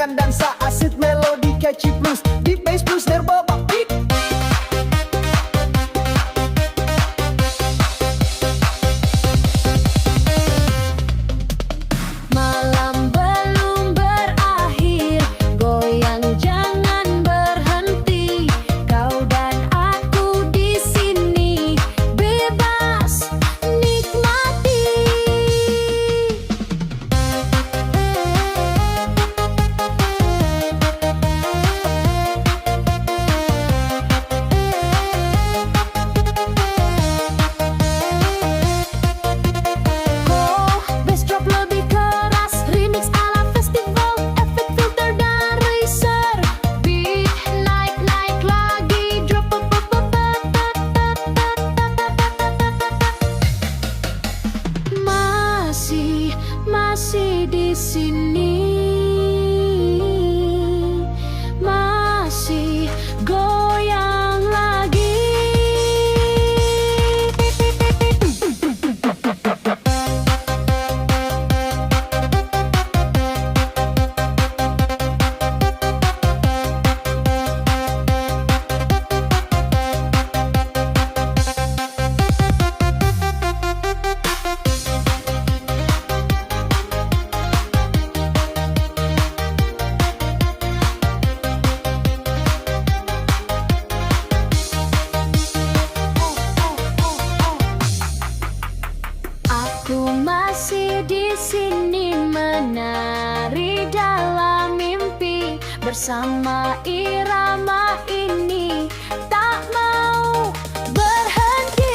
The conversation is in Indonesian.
goyangkan dansa asik melodi catchy blues di bass blues nerbaba beat. Malam belum berakhir, goyang jangan berhenti. Kau dan aku di sini bebas nikmati. Oh, bass drop lebih keras, remix ala festival, efek filter dan racer. Beat naik lagi, drop up. Masih di sini, masih goyang lagi. Aku masih di sini menari dalam mimpi bersama irama ini, tak mau berhenti.